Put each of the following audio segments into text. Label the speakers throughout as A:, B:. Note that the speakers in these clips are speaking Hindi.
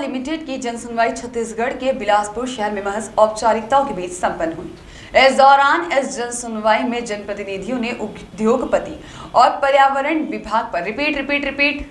A: लिमिटेड की जनसुनवाई छत्तीसगढ़ के बिलासपुर शहर में महज औपचारिकताओं के बीच संपन्न हुई। इस दौरान इस जनसुनवाई में जनप्रतिनिधियों ने उद्योगपति और पर्यावरण विभाग पर रिपीट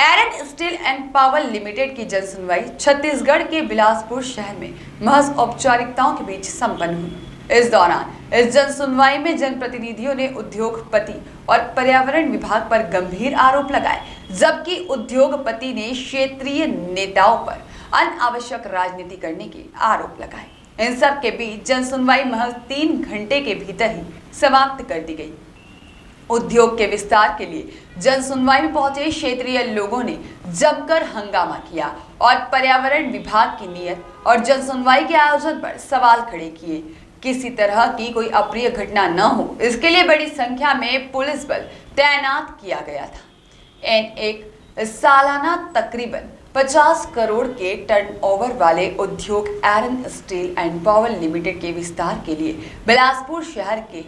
A: एरन स्टील एंड पावर लिमिटेड की जनसुनवाई छत्तीसगढ़ के बिलासपुर शहर में महज औपचारिकताओं के बीच संपन्न हुई। इस दौरान इस जनसुनवाई में जनप्रतिनिधियों ने उद्योगपति और पर्यावरण विभाग पर गंभीर आरोप लगाए, जबकि उद्योगपति ने क्षेत्रीय नेताओं पर अनावश्यक राजनीति करने के आरोप लगाए। इन सब के बीच जनसुनवाई महज 3 घंटे के भीतर ही समाप्त कर दी गई। उद्योग के विस्तार के लिए जनसुनवाई में पहुंचे क्षेत्रीय लोगों ने जमकर हंगामा किया और पर्यावरण विभाग की नीयत और जनसुनवाई के आयोजन पर सवाल खड़े किए। किसी तरह की कोई अप्रिय घटना न हो, इसके लिए बड़ी संख्या में पुलिस बल तैनात किया गया था। एक सालाना तकरीबन 50 करोड़ के टर्नओवर वाले उद्योग एरन स्टील एंड पावर लिमिटेड के विस्तार के लिए बिलासपुर शहर के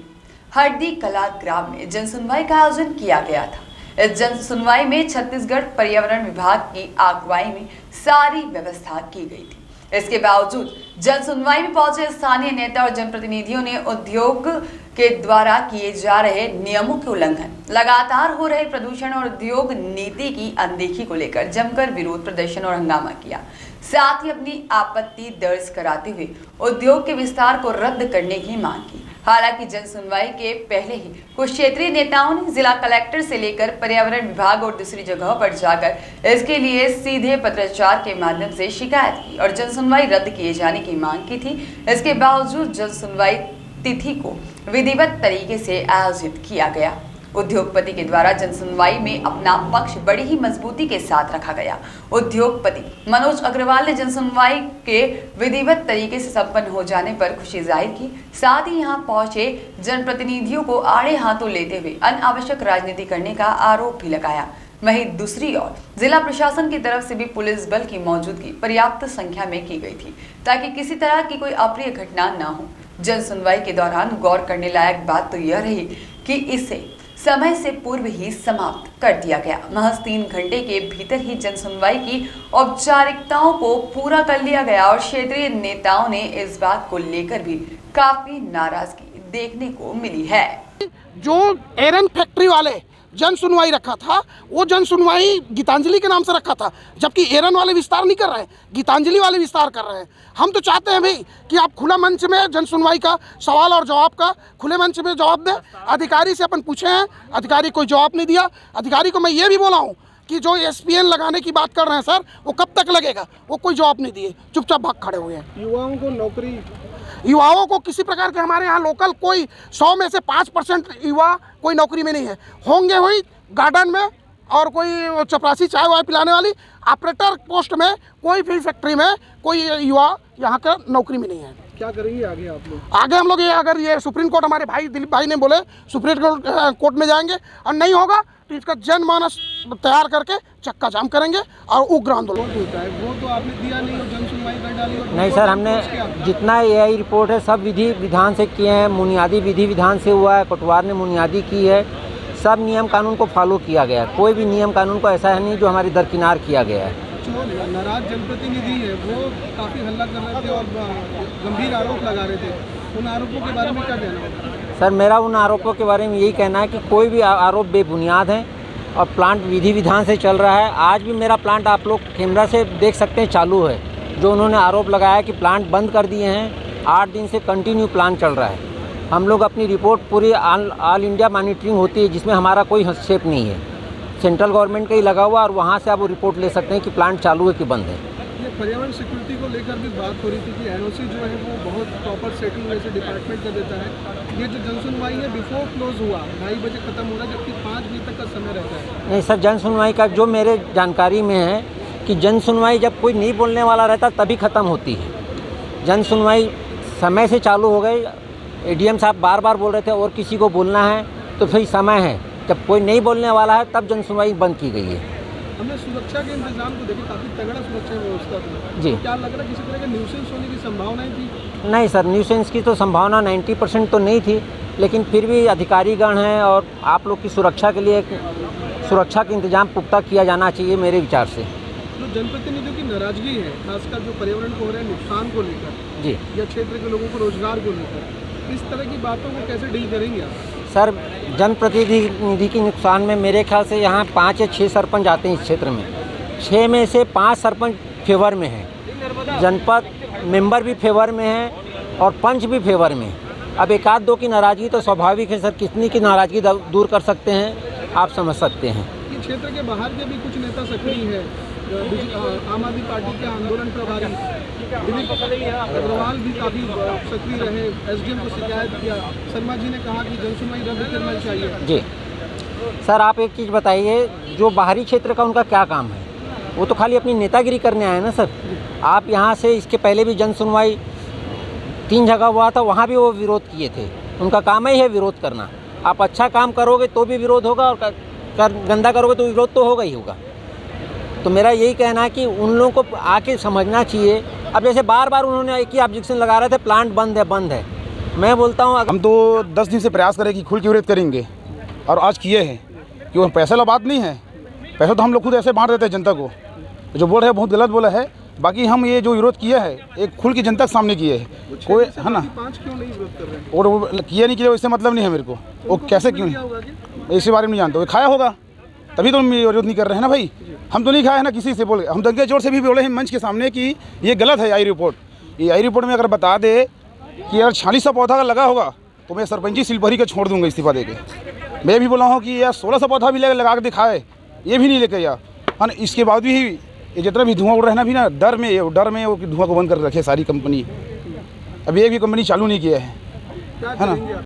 A: हरदी कला ग्राम में जनसुनवाई का आयोजन किया गया था। इस जनसुनवाई में छत्तीसगढ़ पर्यावरण विभाग की अगुवाई में सारी व्यवस्था की गई थी। इसके बावजूद जनसुनवाई में पहुंचे स्थानीय नेता और जनप्रतिनिधियों ने उद्योग के द्वारा किए जा रहे नियमों के उल्लंघन, लगातार हो रहे प्रदूषण और उद्योग नीति की अनदेखी को लेकर जमकर विरोध प्रदर्शन और हंगामा किया। साथ ही अपनी आपत्ति दर्ज कराते हुए उद्योग के विस्तार को रद्द करने की मांग की। हालांकि जनसुनवाई के पहले ही कुछ क्षेत्रीय नेताओं ने जिला कलेक्टर से लेकर पर्यावरण विभाग और दूसरी जगहों पर जाकर इसके लिए सीधे पत्राचार के माध्यम से शिकायत की और जनसुनवाई रद्द किए जाने की मांग की थी। इसके बावजूद जनसुनवाई तिथि को विधिवत तरीके से आयोजित किया गया। उद्योगपति के द्वारा जनसुनवाई में अपना पक्ष बड़ी ही मजबूती के साथ रखा गया। उद्योगपति मनोज अग्रवाल ने जनसुनवाई के विधिवत तरीके से संपन्न हो जाने पर खुशी जाहिर की। साथ ही यहां पहुंचे जनप्रतिनिधियों को आड़े हाथों लेते हुए अनावश्यक राजनीति करने का आरोप भी लगाया। वहीं दूसरी ओर जिला प्रशासन की तरफ से भी पुलिस बल की मौजूदगी पर्याप्त संख्या में की गई थी ताकि किसी तरह की कोई अप्रिय घटना न हो। जनसुनवाई के दौरान गौर करने लायक बात तो यह रही कि इसे समय से पूर्व ही समाप्त कर दिया गया। महज 3 घंटे के भीतर ही जनसुनवाई की औपचारिकताओं को पूरा कर लिया गया और क्षेत्रीय नेताओं ने इस बात को लेकर भी काफी नाराजगी देखने को मिली है।
B: जो एरन फैक्ट्री वाले जन सुनवाई रखा था, वो जन सुनवाई गीतांजलि के नाम से रखा था, जबकि एरन वाले विस्तार नहीं कर रहे हैं, गीतांजलि वाले विस्तार कर रहे हैं। हम तो चाहते हैं भाई कि आप खुला मंच में जन सुनवाई का सवाल और जवाब का खुले मंच में जवाब दें। अधिकारी से अपन पूछे हैं, अधिकारी कोई जवाब नहीं दिया। अधिकारी को मैं ये भी बोला हूँ कि जो SPN लगाने की बात कर रहे हैं सर, वो कब तक लगेगा, वो कोई जवाब नहीं दिए, चुपचाप भाग खड़े हुए हैं। युवाओं को किसी प्रकार के हमारे यहाँ लोकल कोई 100 में से 5% युवा कोई नौकरी में नहीं है। होंगे हुई गार्डन में और कोई चपरासी चाय वाय पिलाने वाली ऑपरेटर पोस्ट में, कोई भी फैक्ट्री में कोई युवा यहाँ का नौकरी में नहीं है।
C: क्या करेंगे आगे आप लोग?
B: आगे हम लोग ये, अगर ये सुप्रीम कोर्ट हमारे भाई दिलीप भाई ने बोले सुप्रीम कोर्ट में जाएंगे और नहीं होगा तो इसका जनमानस तैयार करके चक्का जाम करेंगे और उग्र आंदोलन
C: होता है। वो तो आपने दिया नहीं और जन सुनवाई कर डाली और
D: नहीं सर, हमने जितना AI रिपोर्ट है सब विधि विधान से किए हैं। मुनियादी विधि विधान से हुआ है, पटवार ने मुनियादी की है, सब नियम कानून को फॉलो किया गया है। कोई भी नियम कानून को ऐसा है नहीं जो हमारी दरकिनार किया गया है।
C: जो नाराज जनप्रतिनिधि है वो काफ़ी हल्ला कर रहे थे और गंभीर आरोप लगा रहे थे। उन आरोपों के बारे में क्या कहना है?
D: सर, मेरा उन आरोपों के बारे में यही कहना है कि कोई भी आरोप बेबुनियाद है और प्लांट विधि विधान से चल रहा है। आज भी मेरा प्लांट आप लोग कैमरा से देख सकते हैं चालू है। जो उन्होंने आरोप लगाया कि प्लांट बंद कर दिए हैं, 8 दिन से कंटिन्यू प्लांट चल रहा है। हम लोग अपनी रिपोर्ट पूरी ऑल इंडिया मॉनिटरिंग होती है जिसमें हमारा कोई हस्तक्षेप नहीं है। सेंट्रल गवर्नमेंट का ही लगा हुआ और वहाँ से आप वो रिपोर्ट ले सकते हैं कि प्लांट चालू है कि बंद है।
C: ये पर्यावरण सिक्योरिटी को लेकर भी बात हो रही थी कि NOC जो है वो बहुत प्रॉपर सेटिंग वैसे डिपार्टमेंट का देता है। ये जो जनसुनवाई है बिफोर क्लोज हुआ 2:30 बजे खत्म हो रहा है, जबकि 5 बजे तक का समय रहता है।
D: नहीं सर, जन सुनवाई का जो मेरे जानकारी में है कि जन सुनवाई जब कोई नहीं बोलने वाला रहता तभी ख़त्म होती है। जन सुनवाई समय से चालू हो गई। ADM साहब बार बार बोल रहे थे और किसी को बोलना है तो फिर समय है, जब कोई नहीं बोलने वाला है तब जन सुनवाई बंद की गई है।
C: हमने सुरक्षा के इंतजाम को देखा, काफ़ी तगड़ा सुरक्षा व्यवस्था थी।
D: जी,
C: तो क्या लग रहा है किसी तरह का न्यूसेंस होने की संभावनाएं थी?
D: नहीं सर, न्यूसेंस की तो संभावना 90% तो नहीं थी, लेकिन फिर भी अधिकारीगण हैं और आप लोग की सुरक्षा के लिए सुरक्षा का इंतजाम पुख्ता किया जाना चाहिए मेरे विचार से।
C: जो जनप्रतिनिधियों की नाराजगी है, खासकर जो पर्यावरण को हो रहे नुकसान को लेकर
D: जी
C: या क्षेत्र के लोगों को रोजगार को लेकर, इस तरह की बातों को कैसे डील करेंगे आप?
D: सर, जनप्रतिनिधि के नुकसान में मेरे ख्याल से यहाँ 5 या 6 सरपंच आते हैं इस क्षेत्र में। 6 में से 5 सरपंच फेवर में हैं, जनपद मेंबर भी फेवर में हैं और पंच भी फेवर में हैं। अब एक आध दो की नाराज़गी तो स्वाभाविक है सर, कितनी की नाराज़गी दूर कर सकते हैं आप समझ सकते हैं।
C: ये क्षेत्र के बाहर के भी कुछ नेता सक्रिय है, आम आदमी पार्टी के आंदोलन प्रभारी दिलीप अग्रवाल भी काफ़ी सक्रिय रहे, एसडीएम को शिकायत किया, शर्मा जी ने कहा कि जनसुनवाई रद्द करना चाहिए।
D: जी सर, आप एक चीज़ बताइए, जो बाहरी क्षेत्र का उनका क्या काम है? वो तो खाली अपनी नेतागिरी करने आए ना सर। आप यहाँ से इसके पहले भी जन सुनवाई 3 जगह हुआ था, वहाँ भी वो विरोध किए थे। उनका काम ही है विरोध करना। आप अच्छा काम करोगे तो भी विरोध होगा और गंदा करोगे तो विरोध तो होगा ही होगा। तो मेरा यही कहना है कि उन लोगों को आके समझना चाहिए। अब जैसे बार बार उन्होंने एक ही ऑब्जेक्शन लगा रहे थे, प्लांट बंद है बंद है। मैं बोलता हूँ
E: हम तो 10 दिन से प्रयास करें कि खुल के विरोध करेंगे और आज किए हैं। क्यों? पैसे वाला बात नहीं है, पैसा तो हम लोग खुद ऐसे बांट देते हैं जनता को। जो बोल रहे हैं बहुत गलत बोला है। बाकी हम ये जो विरोध किया है एक खुल के जनता के सामने किए है, कोई है ना।
C: 5 क्यों नहीं विरोध कर रहे हैं?
E: और वो किया नहीं किया इससे मतलब नहीं है मेरे को। वो कैसे क्यों नहीं, इसी बारे में नहीं जानते। वो खाया होगा तभी तो हम विरोध नहीं कर रहे हैं ना भाई। हम तो नहीं खाए हैं ना किसी से बोले। हम दंगे जोर से भी बोले हैं मंच के सामने कि ये गलत है। आई रिपोर्ट, ये आई रिपोर्ट में अगर बता दे कि अगर 4600 पौधा का लगा होगा तो मैं सरपंची सिलभरी का छोड़ दूंगा इस्तीफा देके। मैं भी बोला हूँ कि यार 1600 पौधा भी लगा के दिखाए, ये भी नहीं लेके यार है ना। इसके बाद भी ये जितना भी धुआं उड़ रहा है ना भी ना, डर में वो धुआं को बंद कर रखे सारी कंपनी। अभी एक भी कंपनी चालू नहीं किया है ना।